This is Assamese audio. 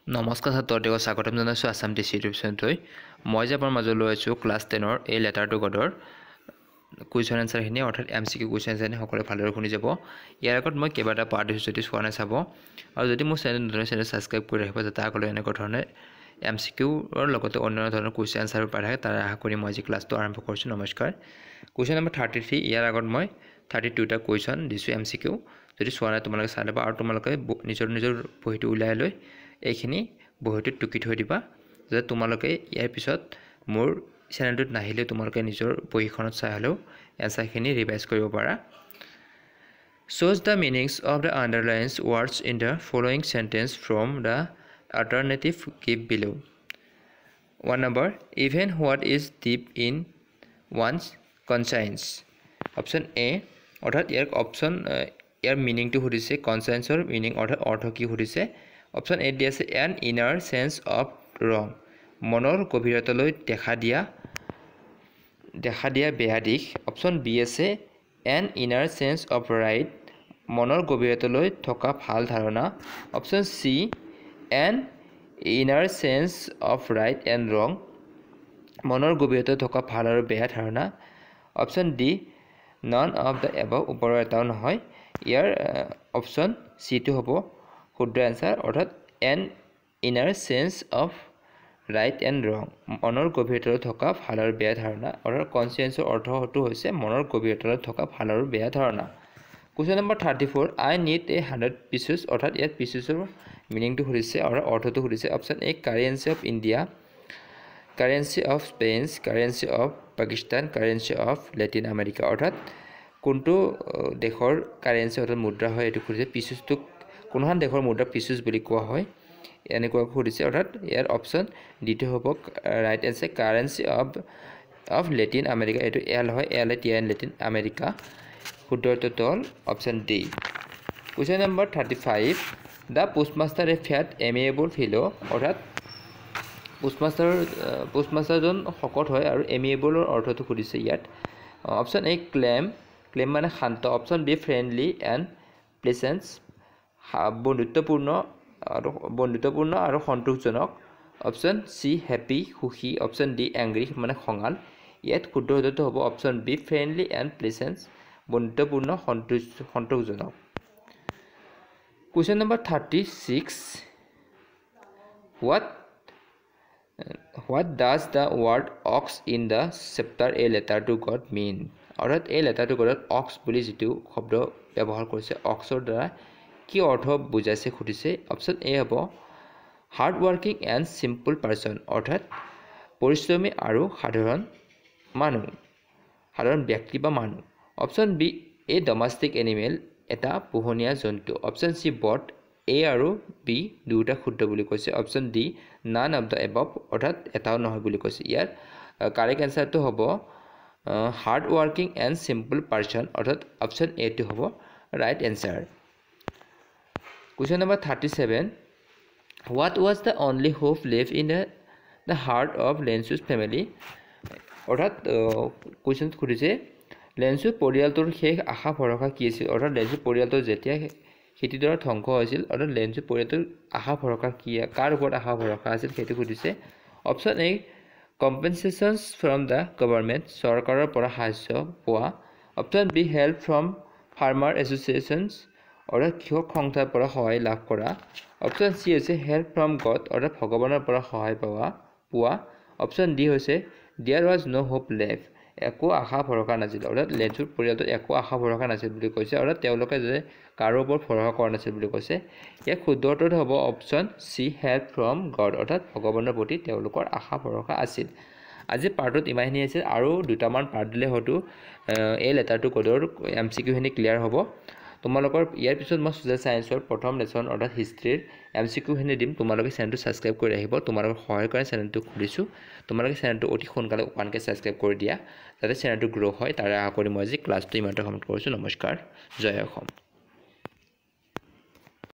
নমস্কাৰ ছাত্ৰসকলক স্বাগতম জনাইছোঁ আসাম টিচি ইউটিউব চেনেললৈ। মই যে আপোনাৰ মাজলৈ লৈ আছোঁ ক্লাছ 10ৰ এই লেটাৰ টু গডৰ কুৱেশ্যন এনচাৰখিনি অৰ্থাৎ MCQ কুৱেশ্যন এনচাৰখিনি সকলোৱে ভালদৰে শুনি যাব। ইয়াৰ আগত মই কেইবাটা পাৰ্ট দিছোঁ, যদি চোৱা নাই চাব, আৰু যদি মোৰ চেনেল ছাবস্ক্ৰাইব কৰি ৰাখিব যাতে আগলৈ এনেকুৱা ধৰণে MCQৰ লগতে অন্যান্য ধৰণৰ কুৱেশ্যন এনচাৰ পাই থাকে, তাৰ আশা কৰি মই আজি ক্লাছটো আৰম্ভ কৰিছোঁ। নমস্কাৰ। কুৱেশ্যন নম্বৰ 33, ইয়াৰ আগত মই 32টা কুৱেশ্যন দিছোঁ MCQ। যদি চোৱা নাই তোমালোকে চাই ল'বা, আৰু তোমালোকে নিজৰ বহীটো উলিয়াই লৈ এইখিনি বহীটোত টুকি থৈ দিবা, যাতে তোমালোকে ইয়াৰ পিছত মোৰ চেনেলটোত নাহিলে তোমালোকে নিজৰ বহীখনত চাই হ'লেও এনচাৰখিনি ৰিভাইজ কৰিব পাৰা। Shows the meanings of the underlined words in the following sentence from the alternative given below. 1 number, even what is deep in one's conscience. Option A, অৰ্থাৎ ইয়াৰ মিনিংটো সুধিছে, কনচায়েন্সৰ মিনিং অৰ্থাৎ অৰ্থ কি সুধিছে। অপশ্যন এ দি আছে এন ইনাৰ চেন্স অফ ৰং, মনৰ গভীৰতালৈ দেখা দিয়া বেয়া দিশ। অপশ্যন বি আছে an inner sense of right, মনৰ গভীৰতালৈ থকা ভাল ধাৰণা। Option C an inner sense of right and wrong, মনৰ গভীৰতালৈ থকা ভাল আৰু বেয়া ধাৰণা। Option D none of the above, ওপৰৰ এটাও নহয়। ইয়াৰ অপশ্যন চিটো হ'ব শুদ্ধ এনচাৰ, অৰ্থাৎ an inner sense of right and wrong, মনৰ গভীৰতালৈ থকা ভাল আৰু বেয়া ধাৰণা, অৰ্থাৎ কনচিয়েন্সৰ অৰ্থটো হৈছে মনৰ গভীৰতালৈ থকা ভাল আৰু বেয়া ধাৰণা। Question number 34, I need a 100 pieces, অৰ্থাৎ ইয়াত পিচেছৰ মিনিংটো সুধিছে অৰ্থাৎ অৰ্থটো সুধিছে। Option A currency of India, currency of Spain, currency of Pakistan, currency of Latin America, অৰ্থাৎ কোনটো দেশৰ কাৰেঞ্চি অৰ্থাৎ মুদ্ৰা হয় এইটো সুধিছে। পিচেছটোক কোনোখন দেশৰ মুদ্ৰা পিচেছ বুলি কোৱা হয় এনেকুৱাকৈ সুধিছে, অৰ্থাৎ ইয়াৰ অপশ্যন ডিটো হ'ব right answer, currency of Latin America. এইটো এল হয়, LATIN লেটিন আমেৰিকা। শুদ্ধ উত্তৰটো হ'ল option D. Question number 35, the postmaster a fate amiable feel', অৰ্থাৎ পোষ্টমাষ্টাৰজন শকত হয় আৰু এমিয়েবলৰ অৰ্থটো সুধিছে ইয়াত। অপশ্যন এ ক্লেম মানে শান্ত। Option B friendly and pleasant, বন্ধুত্বপূৰ্ণ আৰু সন্তোষজনক। অপশ্যন চি হেপী সুখী। অপশ্যন ডি এংগ্ৰি মানে খঙাল। ইয়াত শুদ্ধ উত্তৰটো হ'ব option B friendly and pleasant, বন্ধুত্বপূৰ্ণ সন্তোষজনক। Question number 36, what does the word ox in the chapter a letter to God mean, অৰ্থাৎ এই লেটাৰ টু গডত অক্স বুলি যিটো শব্দ ব্যৱহাৰ কৰিছে, অক্সৰ দ্বাৰা কি অৰ্থ বুজাইছে সুধিছে। অপশ্যন এ হ'ব hard working and simple person, অৰ্থাৎ পৰিশ্ৰমী আৰু সাধাৰণ ব্যক্তি বা মানুহ। Option B A domestic animal, এটা পোহনীয়া জন্তু। অপশ্যন চি বট, এ আৰু বি দুয়োটা শুদ্ধ বুলি কৈছে। Option D none of the above, অৰ্থাৎ এটাও নহয় বুলি কৈছে। ইয়াৰ কাৰেক্ট এনচাৰটো হ'ব hard working and simple person, অৰ্থাৎ অপশ্যন এটো হ'ব right answer. Question number 37, what was the only hope লেভ in the heart of Lencho's family, অৰ্থাৎ কুৱেশ্যন সুধিছে লেঞ্চু পৰিয়ালটোৰ শেষ আশা ভৰসা কি আছিল, অৰ্থাৎ লেঞ্চু পৰিয়ালটোৰ যেতিয়া খেতিডৰা ধ্বংস হৈছিল, অৰ্থাৎ লেঞ্চু পৰিয়ালটোৰ আশা ভৰসা কি, কাৰ ওপৰত আশা ভৰসা আছিল সেইটো সুধিছে। Option A compensations from the government, চৰকাৰৰ পৰা সাহায্য পোৱা। Option B help from farmer associations, অৰ্থাৎ কৃষক সংস্থাৰ পৰা সহায় লাভ কৰা। অপশ্যন চি হৈছে হেল্প ফ্ৰম গড, অৰ্থাৎ ভগৱানৰ পৰা সহায় পোৱা। অপশ্যন ডি হৈছে there was no' hope left, একো আশা ভৰসা নাছিল, অৰ্থাৎ লেঞ্চুৰ পৰিয়ালটোত একো আশা ভৰসা নাছিল বুলি কৈছে, অৰ্থাৎ তেওঁলোকে যে কাৰো ওপৰত ভৰসা কৰা নাছিল বুলি কৈছে। ইয়াৰ শুদ্ধ উত্তৰটো হ'ব option C help from God, অৰ্থাৎ ভগৱানৰ প্ৰতি তেওঁলোকৰ আশা ভৰসা আছিল। আজি পাৰ্টত ইমানখিনি আছিল, আৰু দুটামান পাৰ্ট দিলে হয়তো এই লেটাৰ টু গডৰ MCQখিনি ক্লিয়াৰ হ'ব। তোমালোকৰ ইয়াৰ পিছত মই ছ'চিয়েল ছায়েন্সৰ প্ৰথম লেচন অৰ্থাৎ হিষ্ট্ৰীৰ MCQখিনি দিম। তোমালোকে চেনেলটো ছাবস্ক্ৰাইব কৰি ৰাখিব, তোমালোকৰ সহায়ৰ কাৰণে চেনেলটো খুলিছোঁ। তোমালোকে চেনেলটো অতি সোনকালে ওৱানকৈ ছাবস্ক্ৰাইব কৰি দিয়া, যাতে চেনেলটো গ্ৰ' হয়, তাৰে আশা কৰি মই আজি ক্লাছটো ইমানতে সমাপ্ত কৰিছোঁ। নমস্কাৰ, জয় অসম।